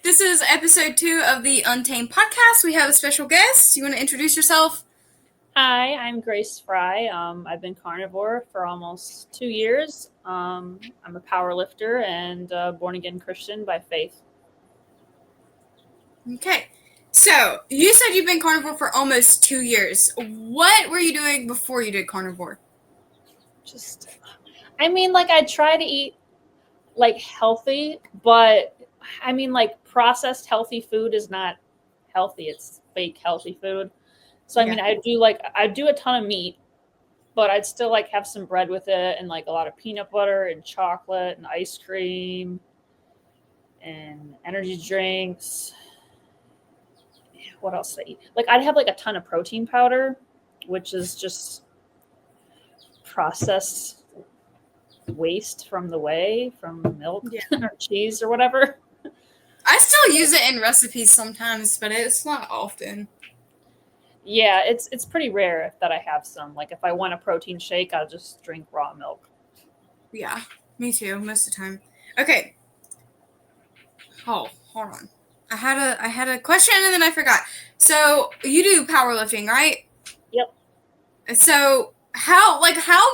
This is episode 2 of the Untamed podcast. We have a special guest. You want to introduce yourself? Hi, I'm Frye. I've been carnivore for almost 2 years. I'm a powerlifter and born-again Christian by faith. Okay. So, you said you've been carnivore for almost 2 years. What were you doing before you did carnivore? I try to eat, healthy, but, processed healthy food is not healthy. It's fake healthy food. So, Yeah. I do a ton of meat, but I'd still, have some bread with it and, a lot of peanut butter and chocolate and ice cream and energy drinks. What else did I eat? I'd have, a ton of protein powder, which is just processed waste from the whey, from milk or cheese or whatever. I still use it in recipes sometimes, but it's not often. Yeah, it's pretty rare that I have some. If I want a protein shake, I'll just drink raw milk. Yeah, me too, most of the time. Okay. Oh, hold on. I had a question and then I forgot. So, you do powerlifting, right? Yep. So, how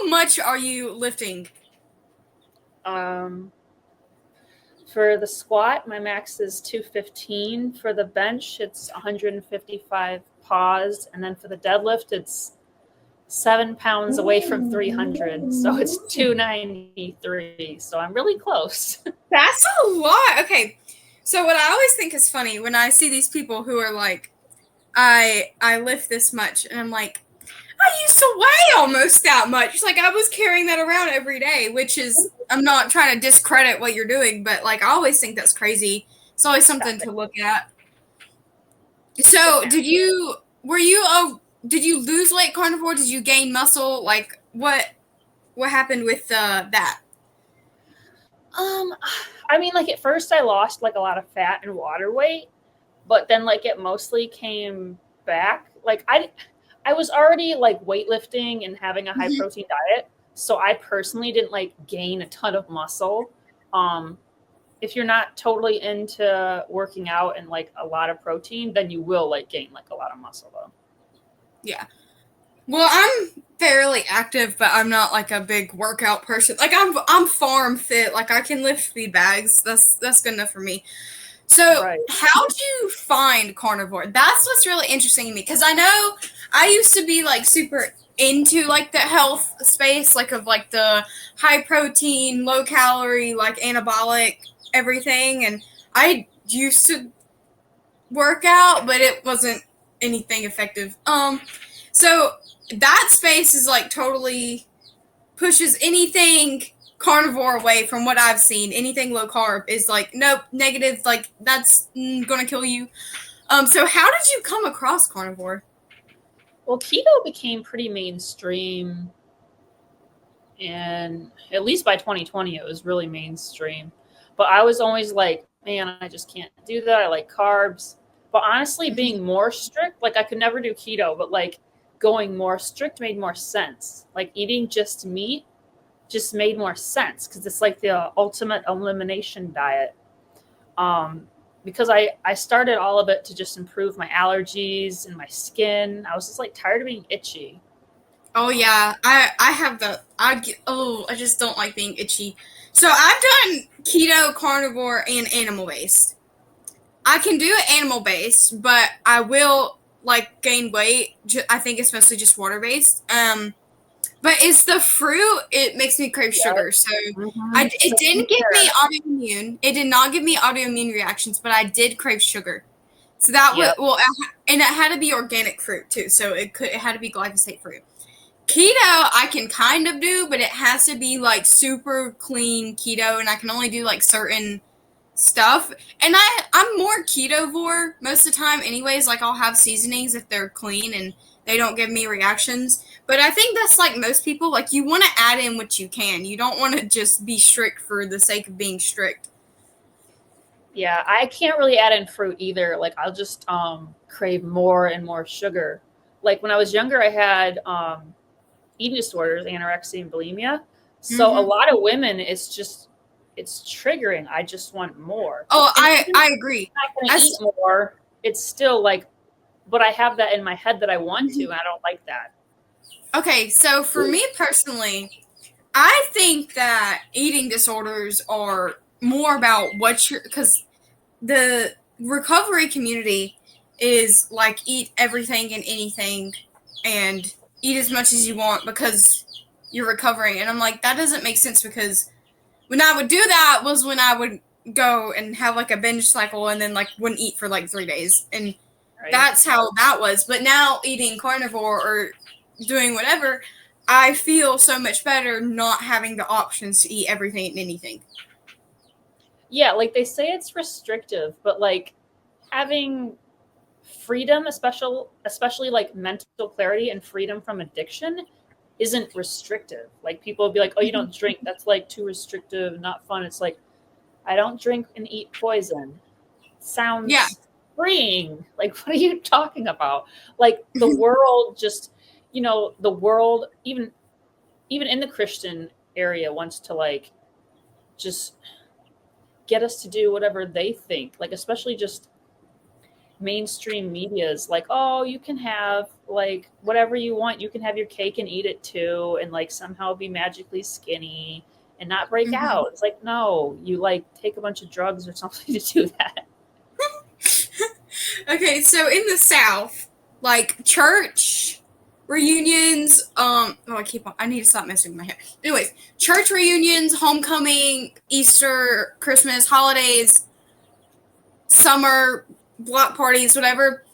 much are you lifting? For the squat, my max is 215. For the bench, it's 155 paws, and then for the deadlift, it's 7 pounds away from 300, so it's 293. So I'm really close. That's a lot. Okay, so what I always think is funny when I see these people who are like, I lift this much, and I'm like, I used to weigh almost that much. I was carrying that around every day, which is, I'm not trying to discredit what you're doing, but I always think that's crazy. It's always something to look at. So, did you lose weight carnivore? Did you gain muscle? What happened with that? At first I lost a lot of fat and water weight, but then it mostly came back. I was already weightlifting and having a high protein diet, so I personally didn't gain a ton of muscle. If you're not totally into working out and a lot of protein, then you will gain a lot of muscle though. Yeah. Well, I'm fairly active, but I'm not a big workout person. I'm farm fit. I can lift feed bags. That's good enough for me. So, Right. How do you find carnivore? That's what's really interesting to me, because I know I used to be super into the health space, of the high protein, low calorie, anabolic everything, and I used to work out, but it wasn't anything effective. So that space is totally pushes anything carnivore away from what I've seen. Anything low carb is nope, negative, that's gonna kill you. So how did you come across carnivore? Well, keto became pretty mainstream, and at least by 2020 it was really mainstream. But I was always man, I just can't do that. I like carbs. But honestly, being more strict, I could never do keto, but going more strict made more sense. Eating just meat just made more sense because it's the ultimate elimination diet. Because I started all of it to just improve my allergies and my skin. I was just tired of being itchy. Oh yeah, I have I just don't like being itchy. So I've done keto, carnivore, and animal based. I can do animal based, but I will gain weight. I think it's mostly just water based. But it's the fruit. It makes me crave sugar. So it didn't give me autoimmune. It did not give me autoimmune reactions, but I did crave sugar. So that was and it had to be organic fruit too. So it had to be glyphosate fruit. Keto I can kind of do, but it has to be super clean keto, and I can only do certain stuff. And I'm more ketovore most of the time anyways. I'll have seasonings if they're clean and they don't give me reactions. But I think that's most people, you want to add in what you can. You don't want to just be strict for the sake of being strict. Yeah, I can't really add in fruit either. I'll just crave more and more sugar. When I was younger, I had eating disorders, anorexia and bulimia. So a lot of women, it's just it's triggering. I just want more. Oh, And I agree. I'm not going to eat more. It's still like, but I have that in my head that I want to, and I don't like that. Okay, so for me personally, I think that eating disorders are more about what you're, because the recovery community is like eat everything and anything and eat as much as you want because you're recovering. And I'm like, that doesn't make sense, because when I would do that was when I would go and have like a binge cycle and then like wouldn't eat for like 3 days. And that's how that was. But now eating carnivore or doing whatever, I feel so much better not having the options to eat everything and anything. Yeah, like they say it's restrictive, but like having freedom, especially like mental clarity and freedom from addiction, isn't restrictive. Like people will be like, "Oh, you don't drink. That's like too restrictive, not fun." It's like, I don't drink and eat poison. Sounds freeing. Like, what are you talking about? Like the world just, the world, even in the Christian area, wants to like just get us to do whatever they think. Like, especially just mainstream media is like, oh, you can have like whatever you want. You can have your cake and eat it too, and like somehow be magically skinny and not break out. It's like, no, you like take a bunch of drugs or something to do that. Okay, so in the South, like church reunions, I need to stop messing with my hair. Anyways, church reunions, homecoming, Easter, Christmas, holidays, summer, block parties, whatever,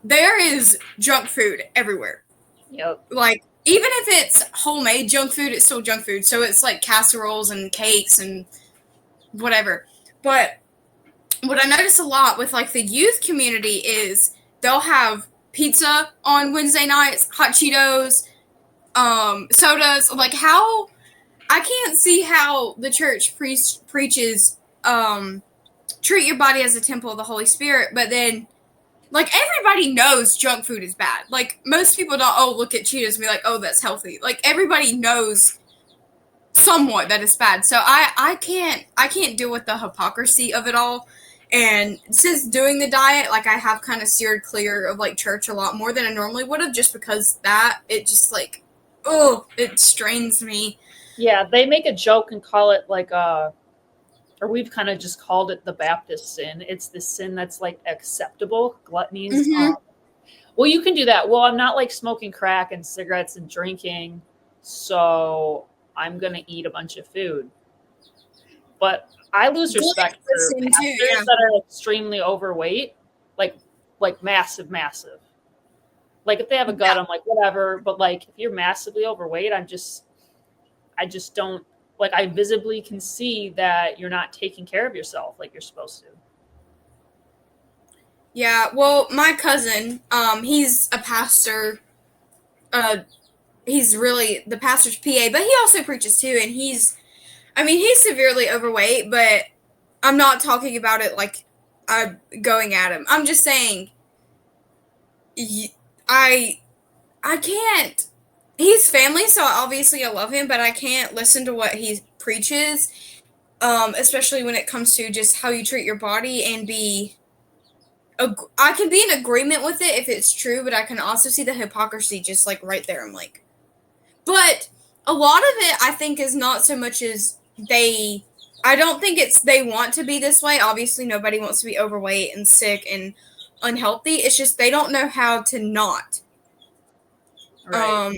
there is junk food everywhere. Yep. Like, even if it's homemade junk food, it's still junk food. So it's like casseroles and cakes and whatever. But what I notice a lot with like the youth community is they'll have pizza on Wednesday nights, hot Cheetos, sodas. Like, how I can't see how the church preaches treat your body as a temple of the Holy Spirit, but then like everybody knows junk food is bad. Like most people don't look at Cheetos and be like, oh, that's healthy. Like everybody knows somewhat that it's bad. So I can't deal with the hypocrisy of it all. And since doing the diet, like I have kind of steered clear of like church a lot more than I normally would have, just because that it just like, it strains me. Yeah, they make a joke and call it like or we've kind of just called it the Baptist sin. It's the sin that's like acceptable. Gluttony's well, you can do that. Well, I'm not like smoking crack and cigarettes and drinking, so I'm gonna eat a bunch of food. But I lose respect for pastors that are extremely overweight, like massive. Like if they have a gut, I'm like, whatever. But like if you're massively overweight, I just don't, like, I visibly can see that you're not taking care of yourself like you're supposed to. Yeah, well, my cousin, he's a pastor. He's really the pastor's PA, but he also preaches too, and he's severely overweight, but I'm not talking about it like I'm going at him. I'm just saying, I can't. He's family, so obviously I love him, but I can't listen to what he preaches, especially when it comes to just how you treat your body and be. I can be in agreement with it if it's true, but I can also see the hypocrisy just like right there. I'm like, but a lot of it I think is not so much as I don't think it's they want to be this way. Obviously, nobody wants to be overweight and sick and unhealthy. It's just they don't know how to not. Right.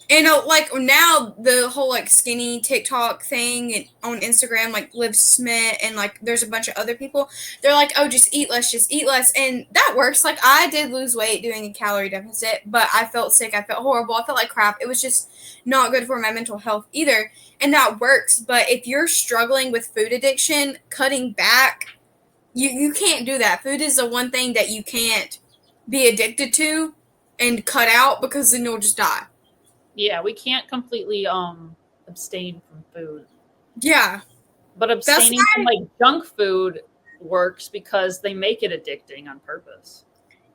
And like now the whole like skinny TikTok thing on Instagram, like Liv Smith and like there's a bunch of other people. They're like, oh, just eat less, and that works. Like I did lose weight doing a calorie deficit, but I felt sick. I felt horrible. I felt like crap. It was just not good for my mental health either, and that works. But if you're struggling with food addiction, cutting back, you can't do that. Food is the one thing that you can't be addicted to and cut out, because then you'll just die. Yeah, we can't completely abstain from food. Yeah. But abstaining from like junk food works because they make it addicting on purpose.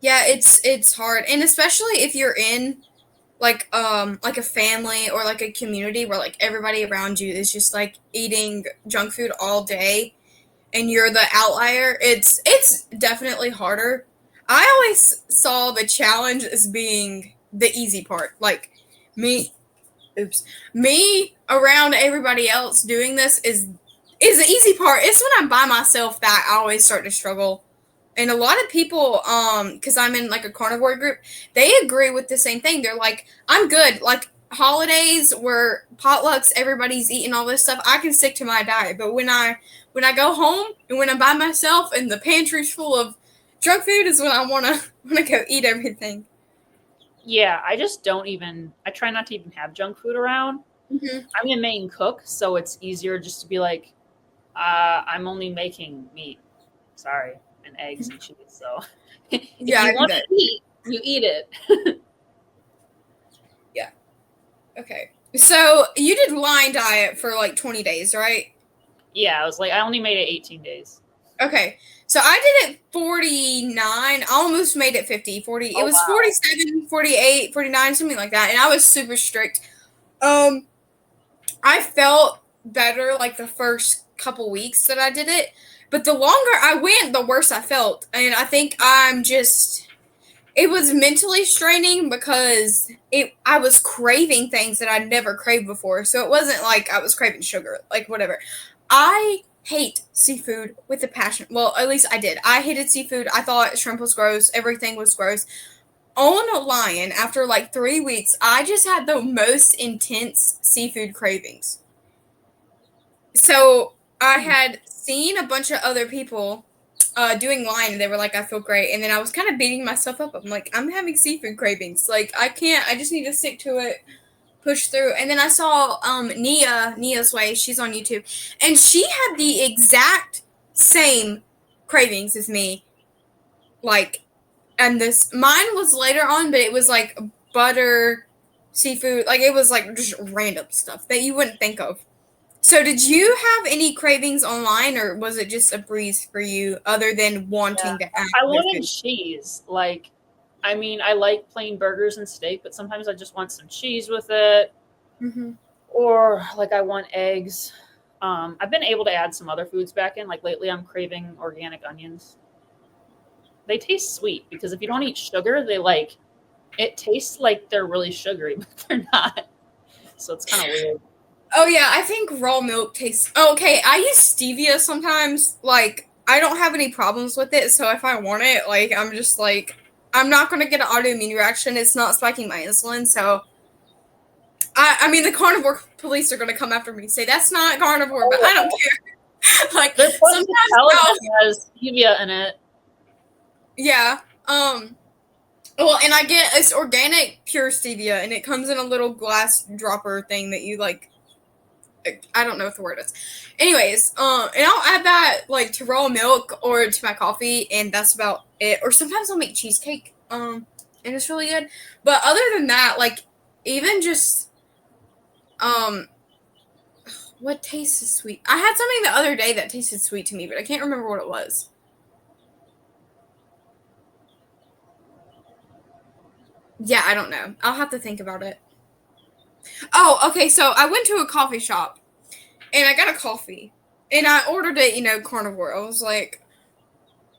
Yeah, it's hard. And especially if you're in like a family or like a community where like everybody around you is just like eating junk food all day and you're the outlier, it's definitely harder. I always saw the challenge as being the easy part. Like me oops. Me around everybody else doing this is the easy part. It's when I'm by myself that I always start to struggle. And a lot of people, because I'm in like a carnivore group, they agree with the same thing. They're like, I'm good. Like holidays where potlucks, everybody's eating all this stuff, I can stick to my diet. But when I go home and when I'm by myself and the pantry's full of junk food is when I wanna go eat everything. Yeah, I just don't even. I try not to even have junk food around. Mm-hmm. I'm a main cook, so it's easier just to be like, I'm only making meat. Sorry, and eggs and cheese. So if Yeah, you I do want that. to eat, you eat it. Yeah. Okay. So you did line diet for like 20 days, right? Yeah, I was like, I only made it 18 days. Okay. So I did it 49. I almost made it 50. 40. It Oh was wow. 47, 48, 49, something like that. And I was super strict. Um, I felt better like the first couple weeks that I did it. But the longer I went, the worse I felt. And I think it was mentally straining because I was craving things that I'd never craved before. So it wasn't like I was craving sugar, like whatever. I hate seafood with a passion. Well, at least I did. I hated seafood. I thought shrimp was gross. Everything was gross. On a lion, after like 3 weeks, I just had the most intense seafood cravings. So I had seen a bunch of other people doing line, and they were like, I feel great. And then I was kind of beating myself up. I'm like, I'm having seafood cravings. Like, I can't, I just need to stick to it, push through. And then I saw Nia's Way, she's on YouTube, and she had the exact same cravings as me. Like, and mine was later on, but it was like butter, seafood, like it was like just random stuff that you wouldn't think of. So, did you have any cravings online, or was it just a breeze for you, other than Yeah, wanting to add I other wanted food? cheese. Like, I mean, I like plain burgers and steak, but sometimes I just want some cheese with it, Mm-hmm. or like I want eggs. I've been able to add some other foods back in. Like lately, I'm craving organic onions. They taste sweet because if you don't eat sugar, it tastes like they're really sugary, but they're not. So it's kind of weird. Oh yeah, I think raw milk tastes. Oh, okay, I use stevia sometimes. Like, I don't have any problems with it, so if I want it, like, I'm just like, I'm not gonna get an autoimmune reaction. It's not spiking my insulin, so I mean, the carnivore police are gonna come after me and say that's not carnivore, but I don't care. Like, They're supposed to sometimes tell it I'll, has stevia in it. yeah. Well, and I get it's organic pure stevia, and it comes in a little glass dropper thing that you like. I don't know what the word is. Anyways, and I'll add that like to raw milk or to my coffee, and that's about it. Or sometimes I'll make cheesecake, and it's really good. But other than that, like even just um, what tastes sweet? I had something the other day that tasted sweet to me, but I can't remember what it was. Yeah, I don't know. I'll have to think about it. Oh, okay. So I went to a coffee shop and I got a coffee, and I ordered it. Carnivore. I was like,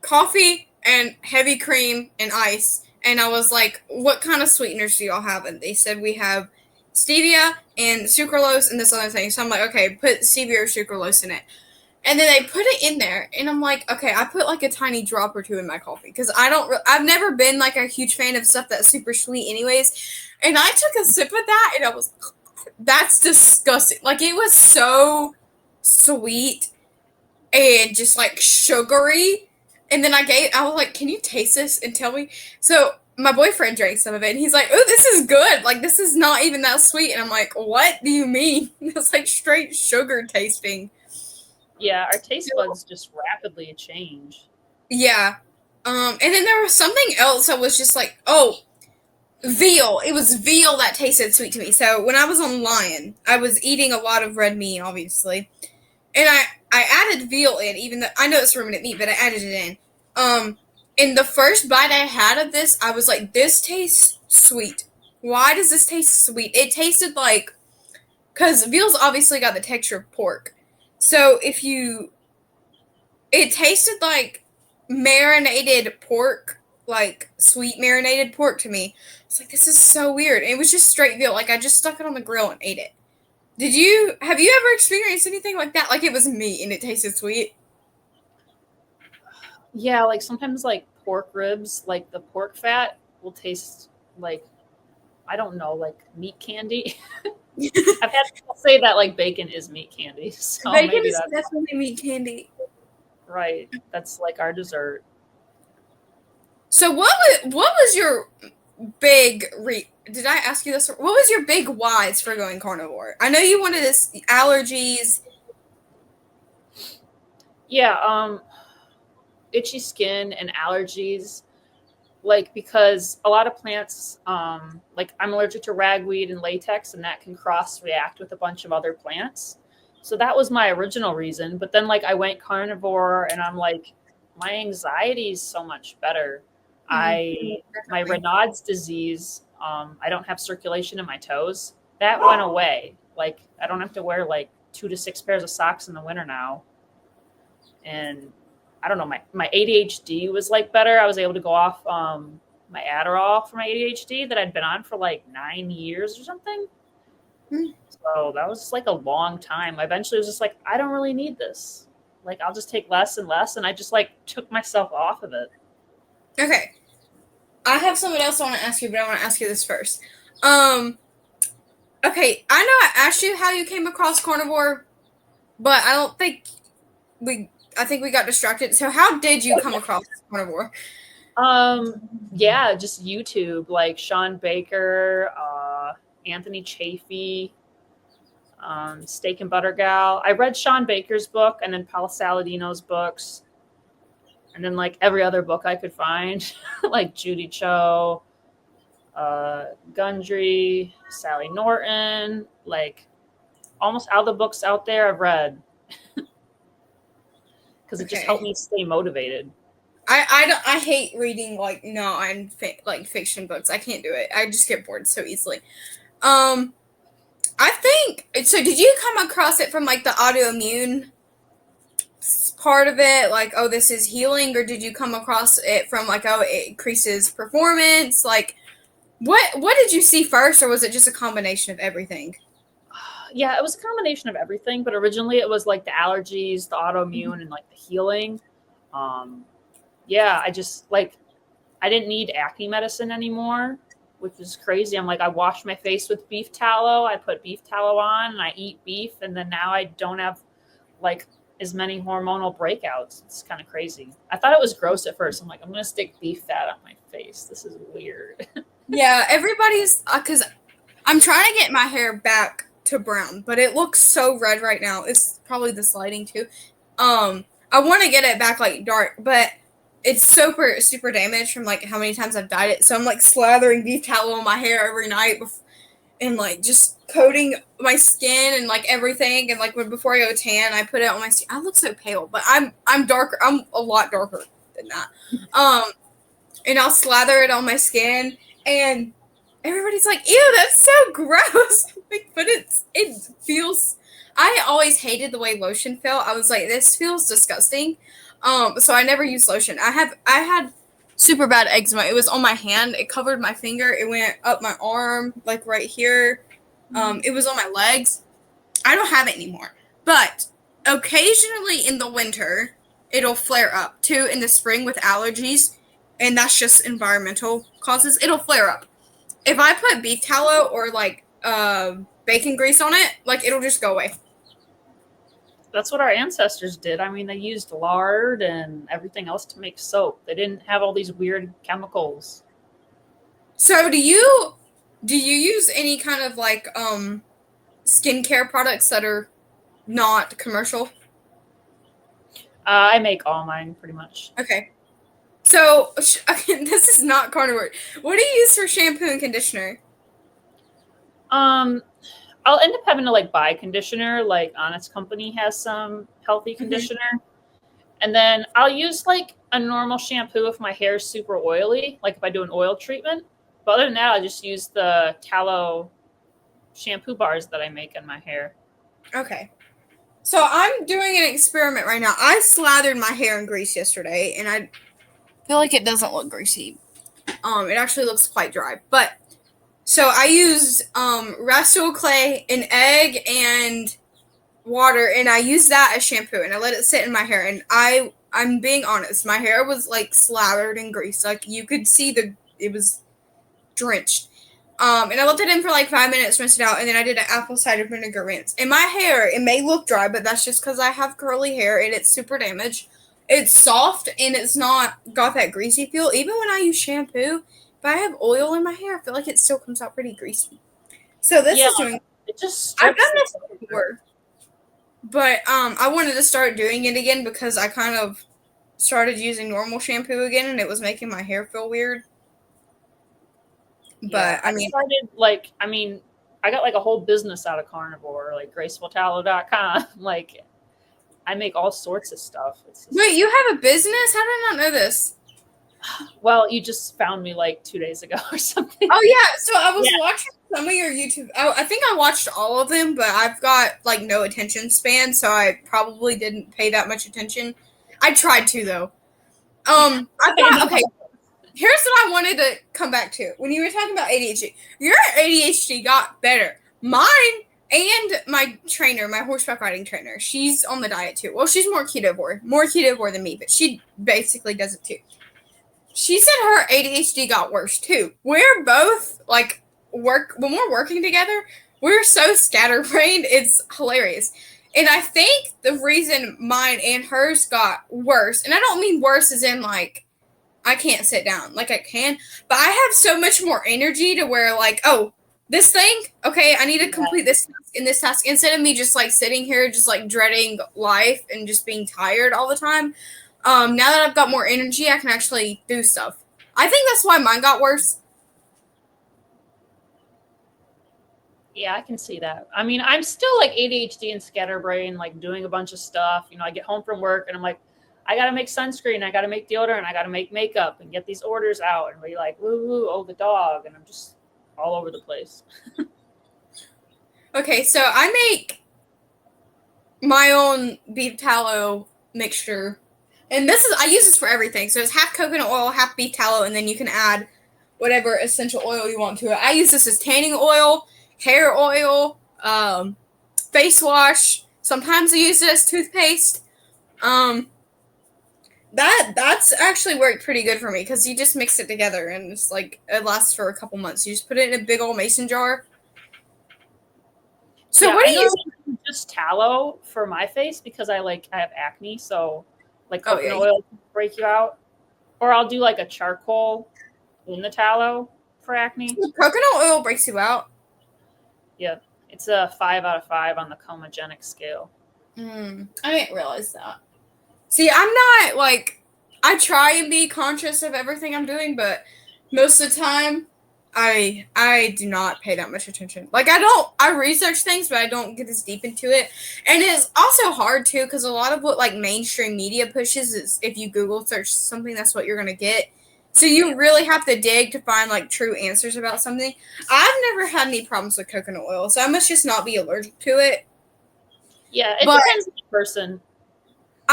coffee and heavy cream and ice. And I was like, what kind of sweeteners do y'all have? And they said we have stevia and sucralose and this other thing. So I'm like, okay, put stevia or sucralose in it. And then they put it in there, and I'm like, okay, I put like a tiny drop or two in my coffee because I've never been like a huge fan of stuff that's super sweet, anyways. And I took a sip of that, and I was, that's disgusting. Like it was so sweet and just like sugary. And then I was like, can you taste this and tell me? So my boyfriend drank some of it and he's like, oh, this is good. Like, this is not even that sweet. And I'm like, what do you mean? It's like straight sugar tasting. Yeah, our taste buds just rapidly change. Yeah. And then there was something else that was just like, oh, veal. It was veal that tasted sweet to me. So when I was on Lion, I was eating a lot of red meat, obviously. And I added veal in, even though I know it's ruminant meat, but I added it in. In the first bite I had of this, I was like, this tastes sweet. why does this taste sweet? It tasted like, because veal's obviously got the texture of pork. So it tasted like marinated pork, like sweet marinated pork to me. It's like, this is so weird. It was just straight veal. Like, I just stuck it on the grill and ate it. Have you ever experienced anything like that? Like, it was meat and it tasted sweet? Yeah, like sometimes like pork ribs, like the pork fat will taste like, I don't know, like meat candy. I've had people say that like bacon is meat candy. So Bacon maybe is that's definitely meat candy. right. That's like our dessert. So what was your big did I ask you this? What was your big whys for going carnivore? I know you wanted this allergies. Yeah, itchy skin and allergies, like because a lot of plants, like I'm allergic to ragweed and latex, and that can cross react with a bunch of other plants. So that was my original reason. But then like I went carnivore, and I'm like, my anxiety is so much better. My Definitely. Raynaud's disease, I don't have circulation in my toes. That went away. Like I don't have to wear like 2 to 6 pairs of socks in the winter now. And I don't know, my ADHD was like better. I was able to go off my Adderall for my ADHD that I'd been on for like 9 years or something. Hmm. So that was just like a long time. I eventually was just like, I don't really need this. Like I'll just take less and less, and I just like took myself off of it. Okay. I have something else I want to ask you, but I want to ask you this first. Um, okay, I know I asked you how you came across carnivore, but I don't think we I think we got distracted. So how did you come across carnivore? Yeah, just YouTube, like Sean Baker, Anthony Chafee, Steak and Butter Gal. I read Sean Baker's book and then Paul Saladino's books, and then like every other book I could find, like Judy Cho, Gundry, Sally Norton, like almost all the books out there I've read because it just helped Okay. me stay motivated. I hate reading like like fiction books. I can't do it. I just get bored so easily. Um, I think so. Did you come across it from like the autoimmune part of it? Like, oh, this is healing, or did you come across it from like, oh, it increases performance? Like, what did you see first, or was it just a combination of everything? Yeah, it was a combination of everything, but originally it was like the allergies, the autoimmune, and like the healing. Um, yeah, I just like I didn't need acne medicine anymore, which is crazy. I'm like, I wash my face with beef tallow. I put beef tallow on and I eat beef. And then now I don't have like as many hormonal breakouts. It's kind of crazy. I thought it was gross at first. I'm like, I'm going to stick beef fat on my face. This is weird. Yeah, everybody's because I'm trying to get my hair back to brown, but it looks so red right now. It's probably this lighting too. I want to get it back like dark, but it's super damaged from like how many times I've dyed it. So I'm like slathering beef tallow on my hair every night and like just coating my skin and like everything. And like before I go tan, I put it on my skin. I look so pale, but I'm darker. I'm a lot darker than that. Um, and I'll slather it on my skin, and everybody's like, "Ew, that's so gross." Like, but it feels. I always hated the way lotion felt. I was like, "This feels disgusting." So I never used lotion. I had super bad eczema. It was on my hand. It covered my finger. It went up my arm, like right here. It was on my legs. I don't have it anymore, but occasionally in the winter, it'll flare up too. In the spring with allergies, and that's just environmental causes. It'll flare up. If I put beef tallow or like bacon grease on it, like it'll just go away. That's what our ancestors did. I mean, they used lard and everything else to make soap. They didn't have all these weird chemicals. So do you use any kind of like skincare products that are not commercial? I make all mine pretty much. Okay. So okay, this is not carnivore. What do you use for shampoo and conditioner? Um, I'll end up having to like buy conditioner. Like Honest Company has some healthy Mhm. conditioner, and then I'll use like a normal shampoo if my hair is super oily. Like if I do an oil treatment, But other than that, I just use the tallow shampoo bars that I make in my hair. Okay. So I'm doing an experiment right now. I slathered my hair in grease yesterday, and I feel like it doesn't look greasy. It actually looks quite dry. But so I used Restore clay, an egg, and water, and I used that as shampoo, and I let it sit in my hair. And I'm being honest, my hair was like slathered in grease. Like you could see it was drenched. And I left it in for like 5 minutes, rinsed it out, and then I did an apple cider vinegar rinse. And my hair, it may look dry, but that's just because I have curly hair and it's super damaged. It's soft and it's not got that greasy feel. Even when I use shampoo, if I have oil in my hair, I feel like it still comes out pretty greasy. So this is doing. It just I've strips done this before, but I wanted to start doing it again because I kind of started using normal shampoo again, and it was making my hair feel weird. But I got like a whole business out of Carnivore, like gracefultallow.com. Like I make all sorts of stuff. Wait, you have a business? How did I not know this? Well, you just found me like 2 days ago or something. Oh yeah, so I was watching some of your YouTube. I think I watched all of them, but I've got like no attention span, so I probably didn't pay that much attention. I tried to though. Okay. Here's what I wanted to come back to. When you were talking about ADHD, your ADHD got better. Mine and my trainer, my horseback riding trainer, she's on the diet too. Well, she's more ketovore than me, but she basically does it too. She said her ADHD got worse too. We're both like when we're working together, we're so scatterbrained, it's hilarious. And I think the reason mine and hers got worse, and I don't mean worse as in like I can't sit down. Like I can, but I have so much more energy to where like, oh, this thing, okay, I need to complete this task and this task instead of me just like sitting here just like dreading life and just being tired all the time. Now that I've got more energy, I can actually do stuff. I think that's why mine got worse. Yeah, I can see that. I mean, I'm still like ADHD and scatterbrain, like doing a bunch of stuff. You know, I get home from work and I'm like, I got to make sunscreen, I got to make deodorant, I got to make makeup and get these orders out. And be like, woo woo, oh, the dog. And I'm just all over the place. Okay, so I make my own beef tallow mixture. And I use this for everything. So it's half coconut oil, half beef tallow, and then you can add whatever essential oil you want to it. I use this as tanning oil, hair oil, face wash. Sometimes I use it as toothpaste. That's actually worked pretty good for me because you just mix it together and it's like it lasts for a couple months. You just put it in a big old mason jar. So yeah, what do you use? Just tallow for my face because I have acne, so like coconut oil can break you out. Or I'll do like a charcoal in the tallow for acne. Coconut oil breaks you out? Yeah. It's a 5 out of 5 on the comogenic scale. I didn't realize that. See, I'm not like I try and be conscious of everything I'm doing, but most of the time I do not pay that much attention. Like I research things, but I don't get as deep into it. And it's also hard too because a lot of what like mainstream media pushes is if you Google search something, that's what you're gonna get. So you really have to dig to find like true answers about something. I've never had any problems with coconut oil, so I must just not be allergic to it. Yeah, it depends on the person.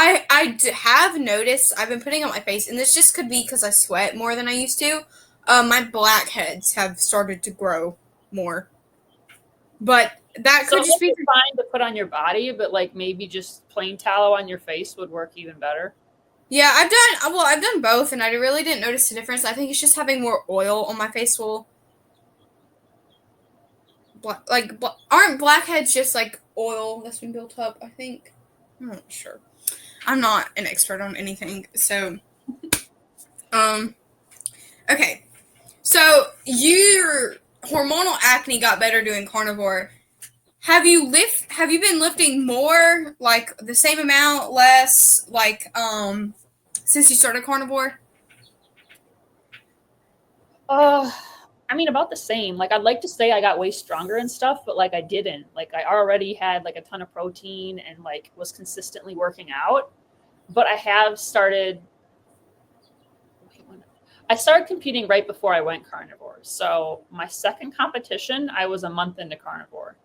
I have noticed I've been putting on my face, and this just could be because I sweat more than I used to. My blackheads have started to grow more, but that could just be fine to put on your body. But like maybe just plain tallow on your face would work even better. Yeah, I've done both, and I really didn't notice the difference. I think it's just having more oil on my face will. Aren't blackheads just like oil that's been built up? I think. I'm not sure. I'm not an expert on anything, so. Okay. So your hormonal acne got better doing carnivore. Have you been lifting more, like the same amount, less, like since you started carnivore? I mean, about the same. Like, I'd like to say I got way stronger and stuff, but like I didn't. Like, I already had like a ton of protein and like was consistently working out. But I have started. I started competing right before I went carnivore. So my second competition, I was a month into carnivore.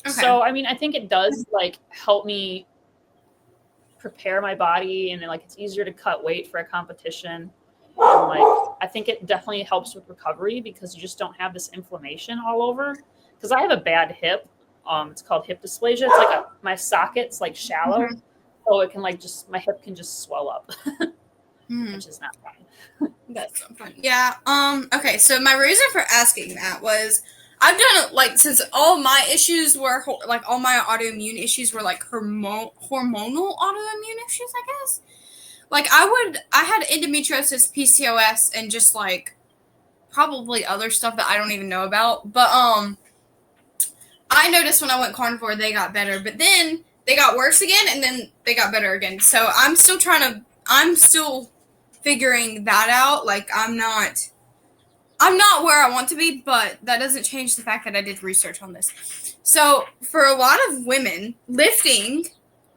Okay. So, I mean, I think it does like help me prepare my body, and like it's easier to cut weight for a competition. And like I think it definitely helps with recovery because you just don't have this inflammation all over. Because I have a bad hip. It's called hip dysplasia. It's like my socket's like shallow, so it can like just my hip can just swell up, which is not fun. That's not fun. Yeah. Okay. So my reason for asking that was I've done it like since all my issues were like all my autoimmune issues were like hormonal autoimmune issues, I guess. Like I had endometriosis, PCOS, and just like probably other stuff that I don't even know about. But I noticed when I went carnivore they got better, but then they got worse again, and then they got better again. So I'm still figuring that out. Like I'm not where I want to be, but that doesn't change the fact that I did research on this. So for a lot of women, lifting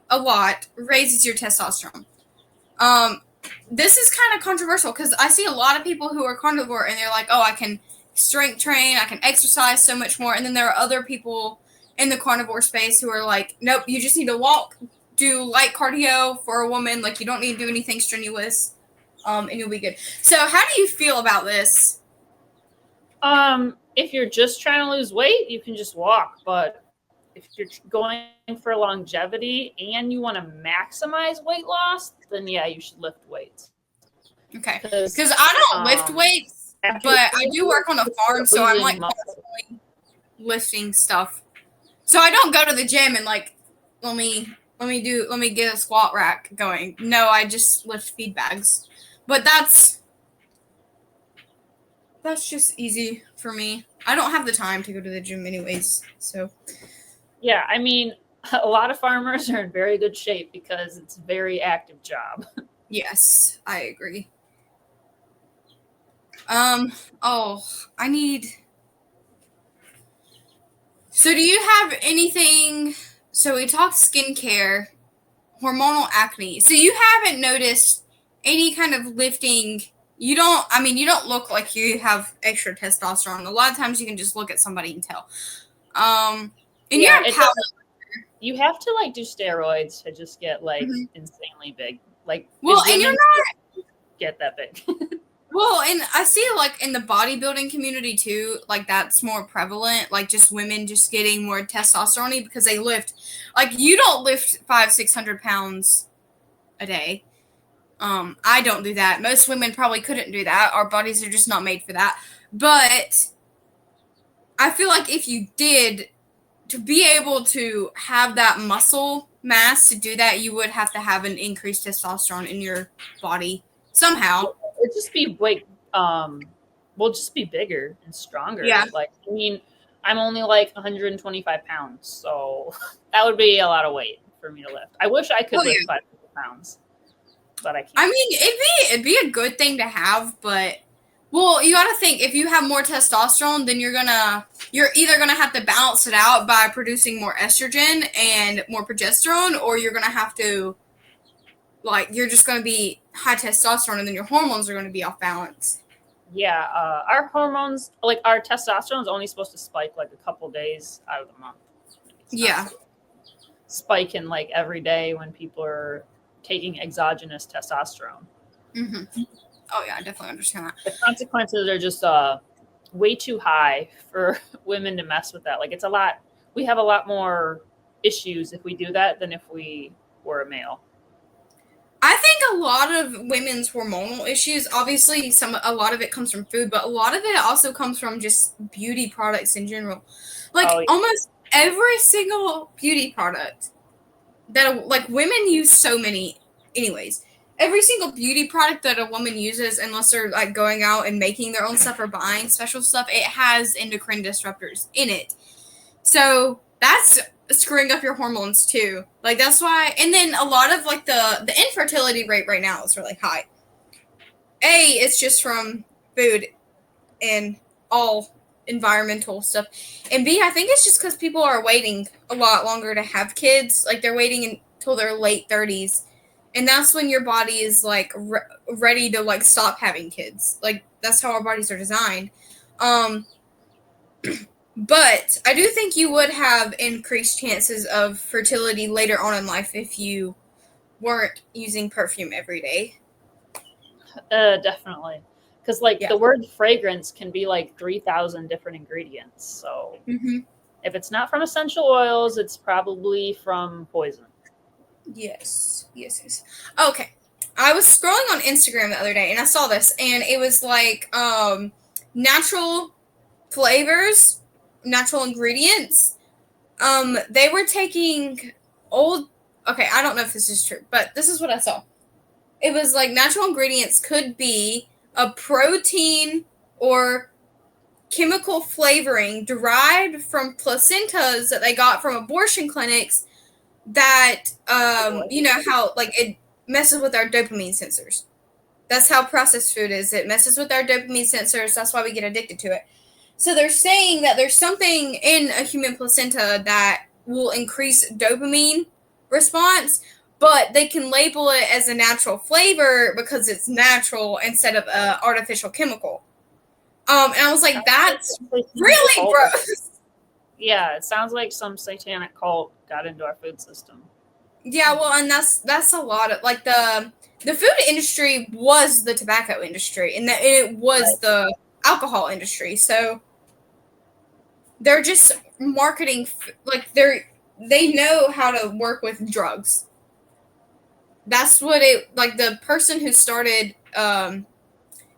a lot raises your testosterone. This is kind of controversial because I see a lot of people who are carnivore and they're like, oh, I can strength train, I can exercise so much more. And then there are other people in the carnivore space who are like, nope, you just need to walk, do light cardio for a woman. Like you don't need to do anything strenuous, and you'll be good. So how do you feel about this? If you're just trying to lose weight, you can just walk. But if you're going for longevity and you want to maximize weight loss, then yeah, you should lift weights. Okay. Because I don't lift weights, but I do work on a farm, so I'm like lifting stuff. So I don't go to the gym and like let me get a squat rack going. No, I just lift feed bags. But that's just easy for me. I don't have the time to go to the gym anyways, so. Yeah, I mean, a lot of farmers are in very good shape because it's a very active job. Yes, I agree. So do you have anything, so we talked skincare, hormonal acne. So you haven't noticed any kind of lifting. You don't look like you have extra testosterone. A lot of times you can just look at somebody and tell. And yeah, you have to like do steroids to just get like insanely big. Like, well, and you're not get that big. Well, and I see like in the bodybuilding community too, like that's more prevalent. Like just women just getting more testosterone because they lift. Like you don't lift 500-600 pounds a day. I don't do that. Most women probably couldn't do that. Our bodies are just not made for that. But I feel like if you did, to be able to have that muscle mass to do that, you would have to have an increased testosterone in your body somehow. It'd just be like, we'll just be bigger and stronger. Yeah. Like, I mean, I'm only like 125 pounds, so that would be a lot of weight for me to lift. I wish I could lift 500 pounds, but I can't. I mean, it'd be a good thing to have, but well, you got to think if you have more testosterone, then you're either gonna have to balance it out by producing more estrogen and more progesterone, or you're gonna have to, like, you're just gonna be high testosterone, and then your hormones are gonna be off balance. Yeah, our hormones, like our testosterone, is only supposed to spike like a couple days out of the month. Yeah, spiking like every day when people are taking exogenous testosterone. Mm-hmm. Oh yeah, I definitely understand that. The consequences are just way too high for women to mess with that. Like it's a lot. We have a lot more issues if we do that than if we were a male. I think a lot of women's hormonal issues, obviously a lot of it comes from food, but a lot of it also comes from just beauty products in general. Like almost every single beauty product that like women use so many anyways. Every single beauty product that a woman uses, unless they're like going out and making their own stuff or buying special stuff, it has endocrine disruptors in it. So that's screwing up your hormones too. Like that's why, and then a lot of like the infertility rate right now is really high. A, it's just from food and all environmental stuff. And B, I think it's just because people are waiting a lot longer to have kids. Like they're waiting until their late 30s. and that's when your body is like ready to like stop having kids. Like that's how our bodies are designed. But I do think you would have increased chances of fertility later on in life if you weren't using perfume every day. Definitely. Because like Yeah. the word fragrance can be like 3,000 different ingredients. So Mm-hmm. if it's not from essential oils, it's probably from poison. Yes. Okay. I was scrolling on Instagram the other day and I saw this, and it was like natural flavors, natural ingredients. They were taking old. Okay, I don't know if this is true, but this is what I saw. It was like natural ingredients could be a protein or chemical flavoring derived from placentas that they got from abortion clinics that you know how like it messes with our dopamine sensors. That's how processed food is. It messes with our dopamine sensors. That's why we get addicted to it. So they're saying that there's something in a human placenta that will increase dopamine response, but they can label it as a natural flavor because it's natural instead of a artificial chemical. And I was like, that's really gross. Yeah, it sounds like some satanic cult got into our food system. Yeah, well, and that's a lot of like the food industry was the tobacco industry, and that it was the alcohol industry. So they're just marketing like they know how to work with drugs. That's what it like the person who started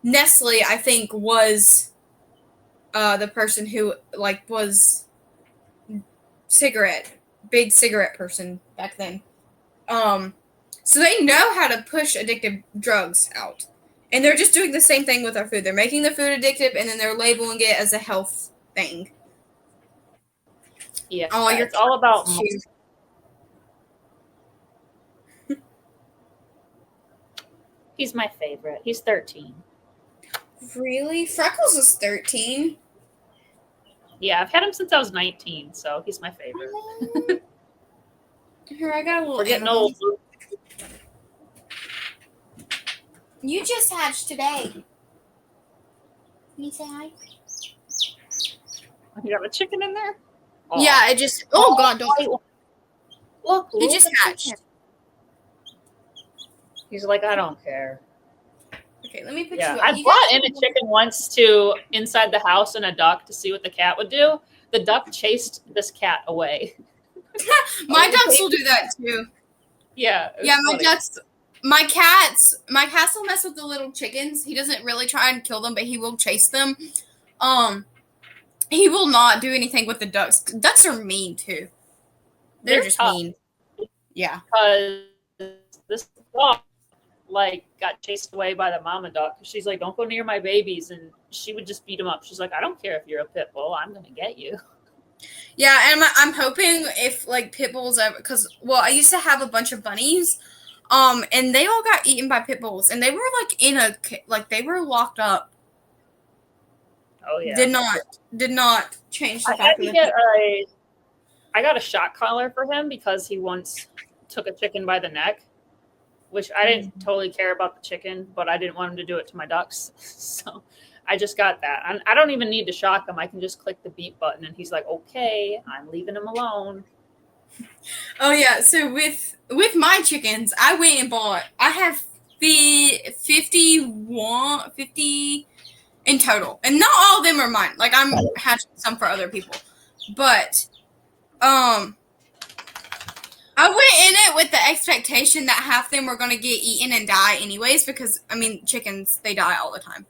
Nestle, I think, was the person who like was big cigarette person back then. So they know how to push addictive drugs out. And they're just doing the same thing with our food. They're making the food addictive and then they're labeling it as a health thing. Yeah, Oh, it's all about. He's my favorite. He's 13. Really? Freckles is 13. Yeah, I've had him since I was 19, so he's my favorite. Here, I got a little. We're getting old. You just hatched today. Can you say hi? You have a chicken in there? Oh. Yeah, it just. Oh God! Don't. Look, it just hatched. Chicken. He's like, I don't care. Okay, let me put you up. I brought in a chicken once to inside the house and a duck to see what the cat would do. The duck chased this cat away. My ducks will do that too. Yeah. Yeah, my ducks. My cats will mess with the little chickens. He doesn't really try and kill them, but he will chase them. He will not do anything with the ducks. Ducks are mean too. They're just tough. Mean. Yeah. Because this dog like got chased away by the mama duck. She's like, don't go near my babies, and she would just beat him up. She's like, I don't care if you're a pit bull, I'm gonna get you. Yeah, and I'm hoping if like pit bulls ever, because I used to have a bunch of bunnies, and they all got eaten by pit bulls, and they were like they were locked up. Oh yeah. Did not change the fact I got a shock collar for him because he once took a chicken by the neck, which I didn't totally care about the chicken, but I didn't want him to do it to my ducks. So I just got that. And I don't even need to shock him. I can just click the beep button and he's like, okay, I'm leaving him alone. Oh yeah. So with my chickens, I went and bought, I have 50 in total. And not all of them are mine. Like I'm hatching some for other people. But I went in it with the expectation that half of them were going to get eaten and die anyways, because I mean, chickens, they die all the time.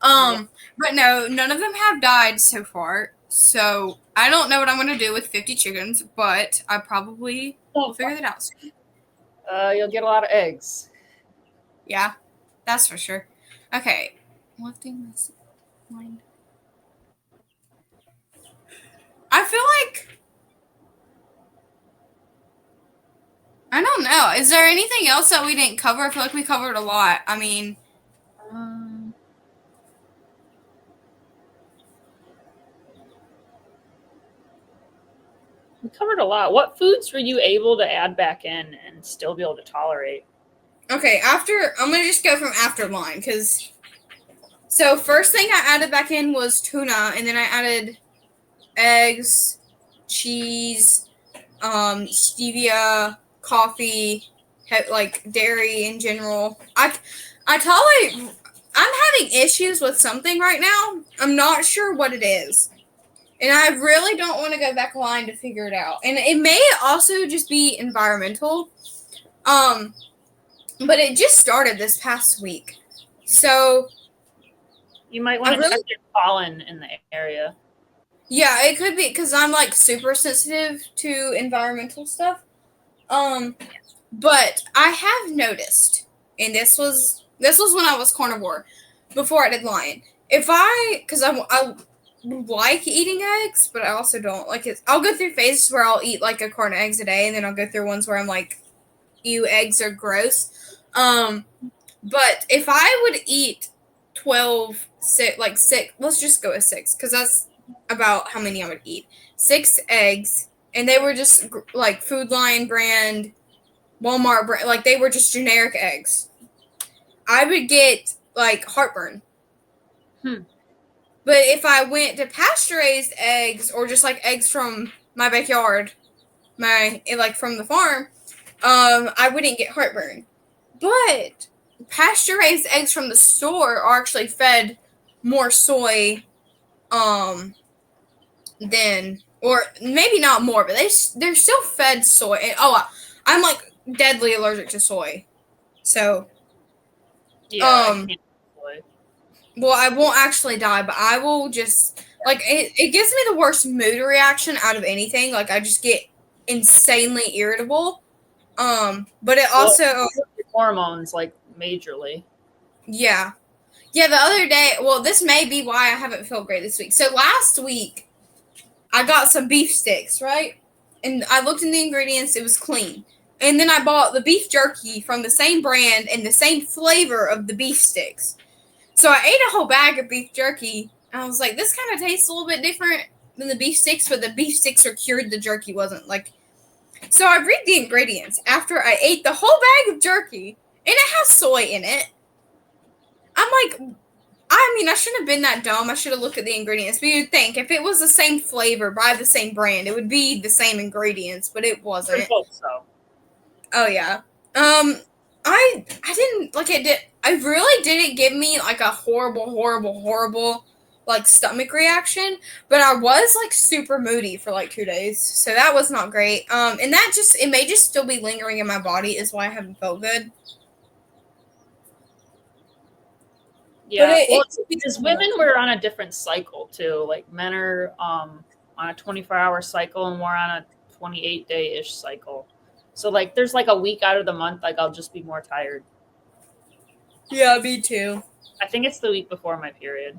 But no, none of them have died so far. So I don't know what I'm going to do with 50 chickens, but I probably will figure that out soon. You'll get a lot of eggs. Yeah, that's for sure. Okay. Lifting this line. I feel like, I don't know. Is there anything else that we didn't cover? I feel like we covered a lot. I mean, we covered a lot. What foods were you able to add back in and still be able to tolerate? Okay, I'm gonna just go from after line, because so first thing I added back in was tuna, and then I added eggs, cheese, stevia, coffee, like dairy in general. I tolerate. I'm having issues with something right now. I'm not sure what it is, and I really don't want to go back line to figure it out. And it may also just be environmental. But it just started this past week, so You might want to check your pollen in the area. Yeah, it could be because I'm like super sensitive to environmental stuff. But I have noticed, and this was when I was carnivore, before I did lion. Because I like eating eggs, but I also don't like it. I'll go through phases where I'll eat like a carton of eggs a day, and then I'll go through ones where I'm like, ew, eggs are gross. But if I would eat 12, like 6, let's just go with 6, because that's about how many I would eat. 6 eggs, and they were just like Food Lion brand, Walmart brand, like they were just generic eggs. I would get like heartburn. But if I went to pasture raised eggs, or just like eggs from my backyard, like from the farm, I wouldn't get heartburn. But pasture raised eggs from the store are actually fed more soy than, or maybe not more, but they're still fed soy. And, I'm like deadly allergic to soy. So yeah, I can't soy. Well, I won't actually die, but I will just like it gives me the worst mood reaction out of anything. Like I just get insanely irritable. But it also hormones like majorly. Yeah. Yeah, the other day, well, this may be why I haven't felt great this week. So last week, I got some beef sticks, right? And I looked in the ingredients, it was clean. And then I bought the beef jerky from the same brand and the same flavor of the beef sticks. So I ate a whole bag of beef jerky, and I was like, this kind of tastes a little bit different than the beef sticks, but the beef sticks are cured, the jerky wasn't. Like, so I read the ingredients after I ate the whole bag of jerky, and it has soy in it. I'm like, I shouldn't have been that dumb. I should have looked at the ingredients. But you'd think if it was the same flavor by the same brand, it would be the same ingredients, but it wasn't. I hope so. Oh yeah. I didn't like it. I really didn't give me like a horrible like stomach reaction, but I was like super moody for like 2 days, so that was not great. And that it may just still be lingering in my body, is why I haven't felt good. Yeah, because women were on a different cycle too. Like men are on a 24-hour cycle, and we're on a 28-day-ish cycle. So like there's like a week out of the month, like I'll just be more tired. Yeah, me too. I think it's the week before my period.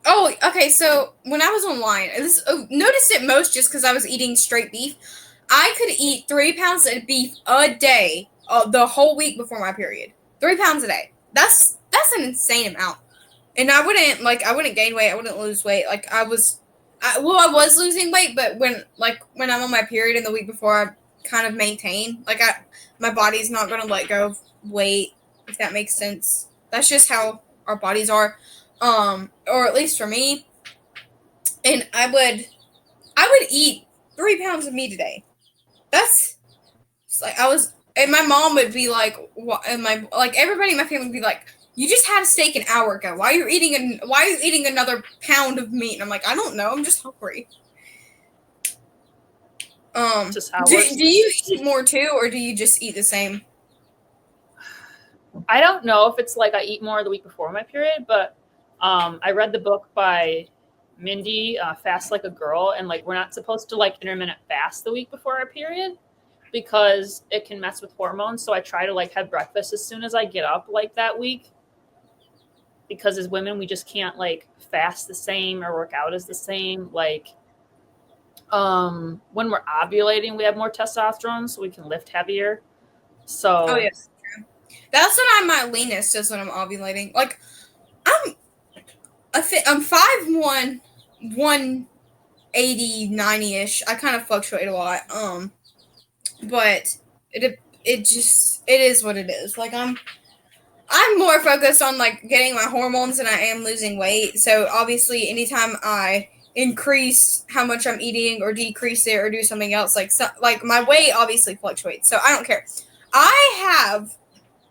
Oh, okay. So when I was online, noticed it most just because I was eating straight beef. I could eat 3 pounds of beef a day, the whole week before my period. 3 pounds a day. That's an insane amount. And I wouldn't gain weight. I wouldn't lose weight. Like I was losing weight, but when I'm on my period and the week before, I kind of maintain. Like my body's not going to let go of weight, if that makes sense. That's just how our bodies are. Or at least for me. And I would eat 3 pounds of meat a day. That's like and my mom would be like, what? And everybody in my family would be like, you just had a steak an hour ago. Why are you eating another pound of meat? And I'm like, I don't know. I'm just hungry. Just how do you eat more too, or do you just eat the same? I don't know if it's like I eat more the week before my period, but I read the book by Mindy, Fast Like a Girl, and like we're not supposed to like intermittent fast the week before our period because it can mess with hormones. So I try to like have breakfast as soon as I get up like that week, because as women we just can't like fast the same or work out as the same. Like when we're ovulating, we have more testosterone, so we can lift heavier. So oh yes, true. That's when I'm my leanest, is when I'm ovulating. Like I'm 5'1", 180, 90-ish. I kind of fluctuate a lot. But it is what it is. Like I'm more focused on like getting my hormones than I am losing weight. So obviously, anytime I increase how much I'm eating or decrease it or do something else, like my weight obviously fluctuates. So I don't care. I have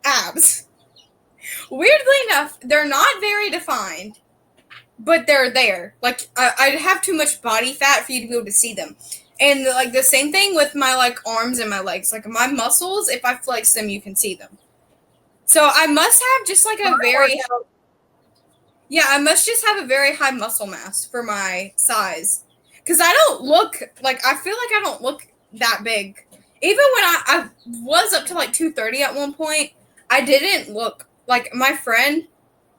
abs. Weirdly enough, they're not very defined, but they're there. Like I'd have too much body fat for you to be able to see them. And like the same thing with my like arms and my legs. Like my muscles, if I flex them, you can see them. So I must have just like a very I must just have a very high muscle mass for my size. Cause I don't look like I feel like I don't look that big. Even when I was up to like 230 at one point, I didn't look like my friend.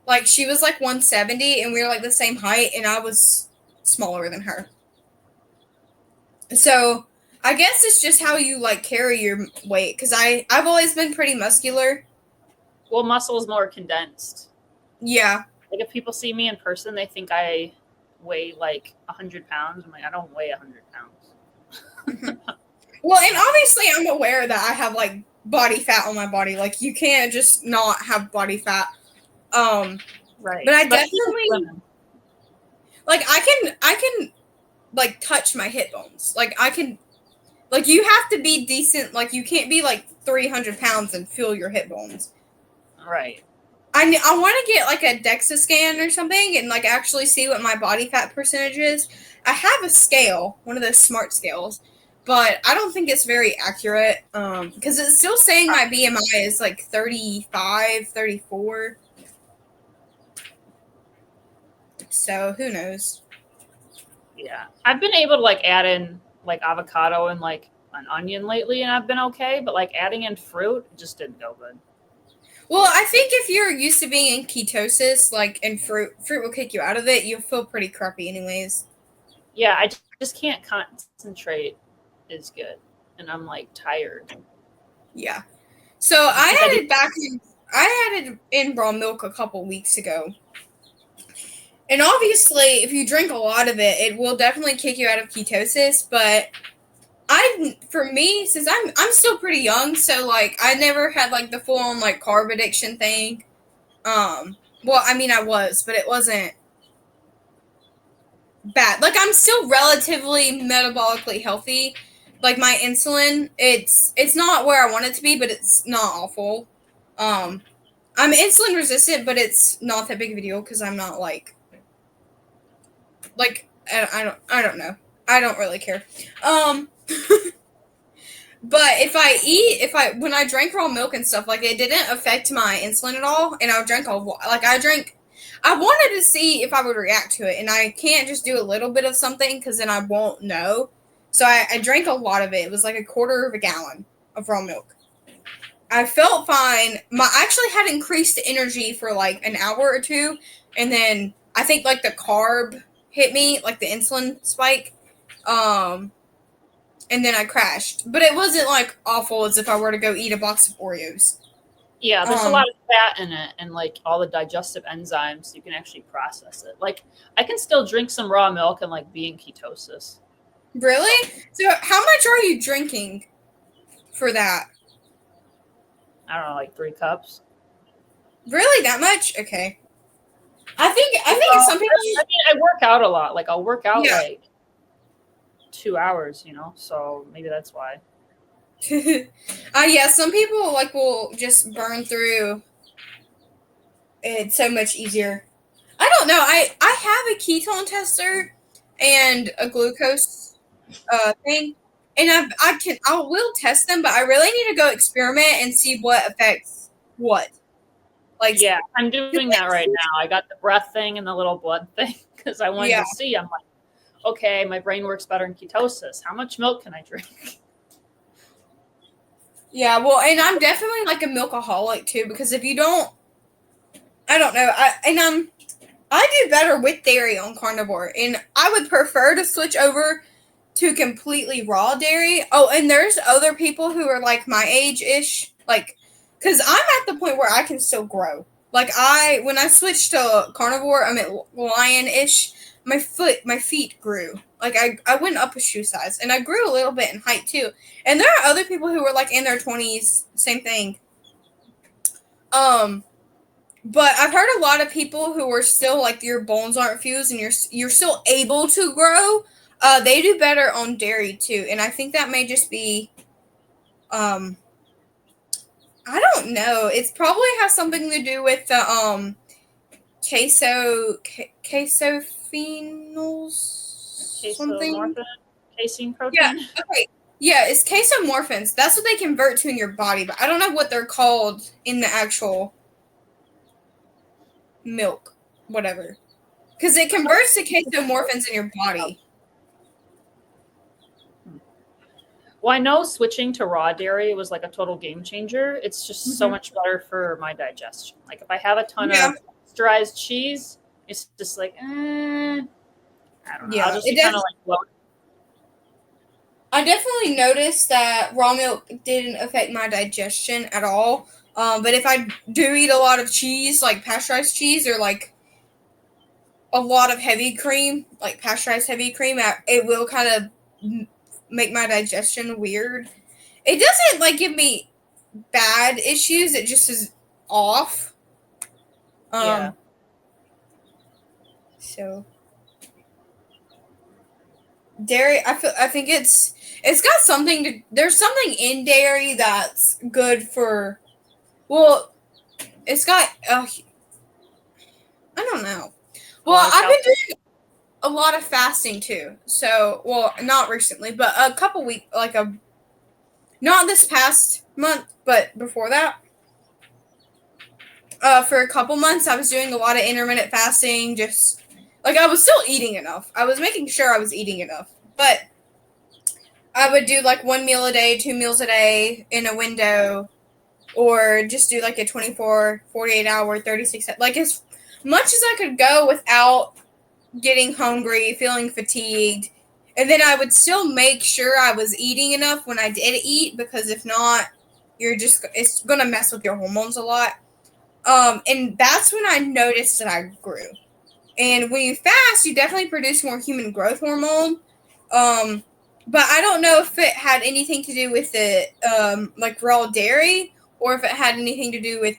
Like she was like 170 and we were like the same height and I was smaller than her. So I guess it's just how you like carry your weight. Cause I've always been pretty muscular. Well, muscle is more condensed. Yeah. Like if people see me in person, they think I weigh like 100 pounds. I'm like, I don't weigh 100 pounds. Well, and obviously I'm aware that I have like body fat on my body. Like you can't just not have body fat. Right. But I definitely like I can like touch my hip bones. Like I can like you have to be decent. Like you can't be like 300 pounds and feel your hip bones. Right. I want to get like a DEXA scan or something and like actually see what my body fat percentage is. I have a scale, one of those smart scales, but I don't think it's very accurate because it's still saying my BMI is like 35, 34. So who knows? Yeah. I've been able to like add in like avocado and like an onion lately and I've been okay, but like adding in fruit just didn't go good. Well, I think if you're used to being in ketosis, like, and fruit will kick you out of it, you'll feel pretty crappy anyways. Yeah, I just can't concentrate is good. And I'm like tired. Yeah. So I added in raw milk a couple weeks ago. And obviously, if you drink a lot of it, it will definitely kick you out of ketosis, but for me, since I'm still pretty young, so like I never had like the full on like carb addiction thing. Well, I mean I was, but it wasn't bad. Like I'm still relatively metabolically healthy. Like my insulin, it's not where I want it to be, but it's not awful. I'm insulin resistant, but it's not that big of a deal because I'm not like I don't know. I don't really care. But when I drank raw milk and stuff, like it didn't affect my insulin at all, and I wanted to see if I would react to it, and I can't just do a little bit of something because then I won't know. So I drank a lot of it. It was like a quarter of a gallon of raw milk. I felt fine. I actually had increased energy for like an hour or two, and then I think like the carb hit me, like the insulin spike. And then I crashed. But it wasn't like awful as if I were to go eat a box of Oreos. Yeah, there's a lot of fat in it and like all the digestive enzymes, you can actually process it. Like I can still drink some raw milk and like be in ketosis. Really? So how much are you drinking for that? I don't know, like 3 cups. Really, that much? Okay. I think some people. I mean, I work out a lot. Like I'll work out like 2 hours, you know. So maybe that's why. Yeah. Some people like will just burn through it so much easier. I don't know. I have a ketone tester and a glucose thing, and I will test them, but I really need to go experiment and see what affects what. Like yeah, I'm doing that right now. I got the breath thing and the little blood thing because I wanted to see. I'm like, okay, my brain works better in ketosis. How much milk can I drink? Yeah, well, and I'm definitely like a milkaholic too because if you don't, I don't know. I do better with dairy on carnivore, and I would prefer to switch over to completely raw dairy. Oh, and there's other people who are like my age ish, like, because I'm at the point where I can still grow. Like when I switched to carnivore, I mean lion-ish. My feet grew. Like I went up a shoe size, and I grew a little bit in height too. And there are other people who were like in their 20s, same thing. But I've heard a lot of people who are still like your bones aren't fused and you're still able to grow. They do better on dairy too, and I think that may just be, I don't know. It's probably has something to do with the caseophenols something. Casein protein. Yeah. Okay. Yeah, it's casomorphins. That's what they convert to in your body, but I don't know what they're called in the actual milk, whatever. Because it converts to casomorphins in your body. Well, I know switching to raw dairy was like a total game changer. It's just so much better for my digestion. Like if I have a ton of pasteurized cheese, it's just like, I don't know. Yeah, I'll just be kind of like bloated. I definitely noticed that raw milk didn't affect my digestion at all. But if I do eat a lot of cheese, like pasteurized cheese, or like a lot of heavy cream, like pasteurized heavy cream, it will kind of make my digestion weird. It doesn't like give me bad issues. It just is off. Yeah. So dairy, I think it's got something to. There's something in dairy that's good for. Well, it's got. I don't know. Well, I've been doing a lot of fasting too. So, well, not recently, but a couple weeks, not this past month, but before that. For a couple months, I was doing a lot of intermittent fasting. Just like I was still eating enough. I was making sure I was eating enough, but I would do like 1 meal a day, 2 meals a day in a window, or just do like a 24, 48 hour, 36, like as much as I could go without getting hungry, feeling fatigued. And then I would still make sure I was eating enough when I did eat, because if not, it's going to mess with your hormones a lot. And that's when I noticed that I grew. And when you fast, you definitely produce more human growth hormone. But I don't know if it had anything to do with the like raw dairy, or if it had anything to do with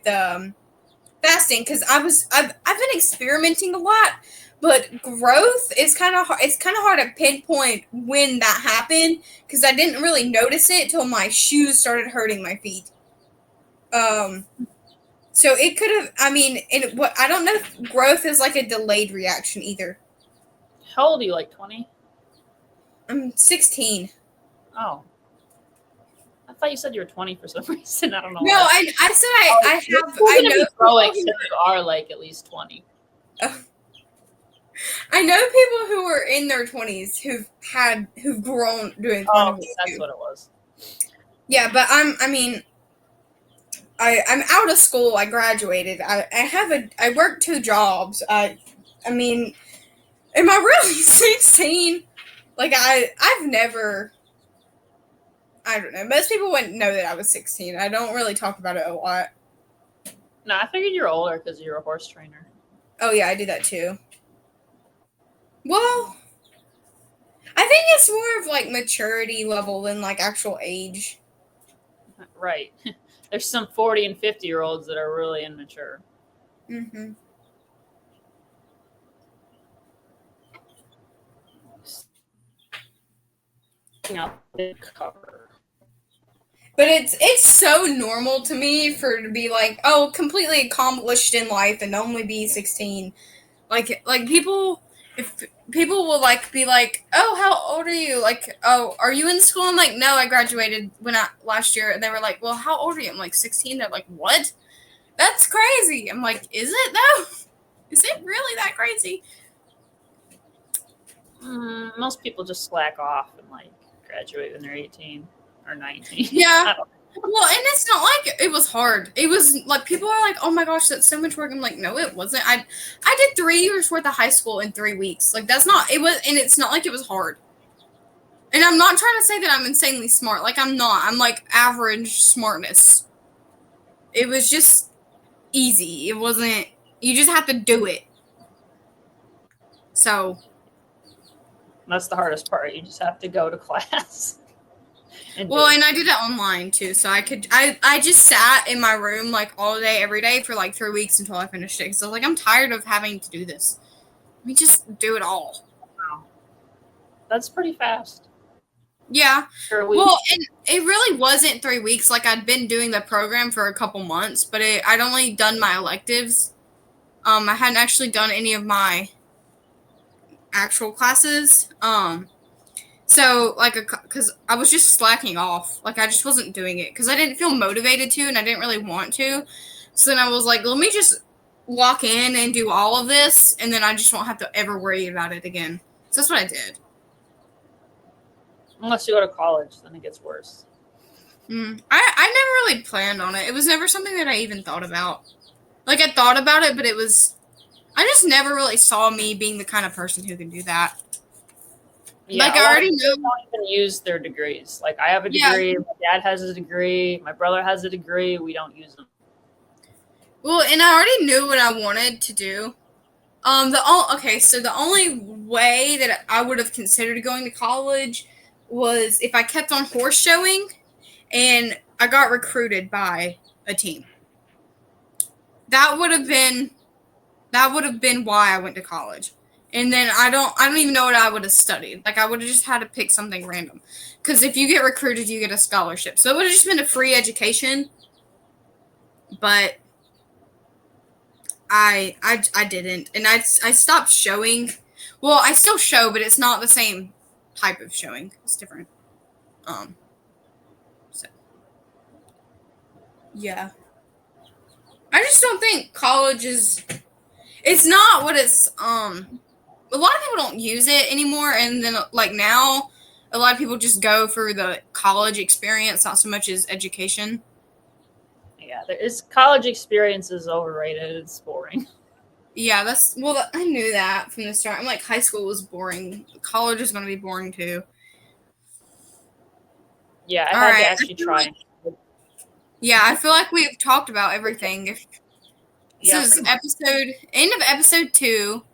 fasting. Because I've been experimenting a lot, but growth is kind of hard. It's kind of hard to pinpoint when that happened, because I didn't really notice it till my shoes started hurting my feet. So it could have. I mean, I don't know if growth is like a delayed reaction either. How old are you? Like 20? I'm 16. Oh. I thought you said you were 20 for some reason. I don't know. No, I said I know growing, so you are like at least 20. I know people who are in their 20s who've grown doing carnivore. Oh, that's what it was. Yeah, but I'm out of school. I graduated. I work 2 jobs. I mean, am I really 16? Like I've never. I don't know. Most people wouldn't know that I was 16. I don't really talk about it a lot. No, I figured you're older because you're a horse trainer. Oh yeah, I do that too. Well, I think it's more of like maturity level than like actual age. Right. There's some 40 and 50-year-olds that are really immature. Mm-hmm. Cover. But it's so normal to me to be like, oh, completely accomplished in life and only be 16. Like people, if people will like be like, oh, how old are you? Like, oh, are you in school? I'm like, no, I graduated last year. And they were like, well, how old are you? I'm like, 16. They're like, what? That's crazy. I'm like, is it though? Is it really that crazy? Most people just slack off and like graduate when they're 18 or 19. Yeah. Well, and it's not like it was hard. It was like people are like, "Oh my gosh, that's so much work." I'm like, "No, it wasn't." I did 3 years worth of high school in 3 weeks. Like that's not it was, and it's not like it was hard. And I'm not trying to say that I'm insanely smart. Like I'm not. I'm like average smartness. It was just easy. It wasn't. You just have to do it. So That's the hardest part. You just have to go to class. And I did it online too, so I just sat in my room like all day, every day for like 3 weeks until I finished it. So like I'm tired of having to do this. Let me just do it all. Wow. That's pretty fast. Yeah. Sure, well, and it really wasn't 3 weeks. Like I'd been doing the program for a couple months, but I'd only done my electives. I hadn't actually done any of my actual classes. So, like, because I was just slacking off. Like, I just wasn't doing it because I didn't feel motivated to and I didn't really want to. So then I was like, let me just lock in and do all of this, and then I just won't have to ever worry about it again. So that's what I did. Unless you go to college, then it gets worse. I never really planned on it. It was never something that I even thought about. Like, I thought about it, but I just never really saw me being the kind of person who can do that. Yeah, like, I already know. Don't even use their degrees. Like, I have a degree, my dad has a degree, my brother has a degree, we don't use them. Well, and I already knew what I wanted to do. So the only way that I would have considered going to college was if I kept on horse showing and I got recruited by a team. That would have been why I went to college. And then I don't even know what I would have studied. Like I would have just had to pick something random. Because if you get recruited, you get a scholarship. So it would have just been a free education. But I didn't. And I stopped showing. Well, I still show, but it's not the same type of showing. It's different. So yeah. I just don't think college is, it's not what it's a lot of people don't use it anymore, and then like now a lot of people just go for the college experience, not so much as education. Yeah, college experience is overrated. It's boring. Yeah, I knew that from the start. I'm like, high school was boring. College is going to be boring too. Yeah, I had to actually try. Yeah, I feel like we've talked about everything. This is end of episode 2.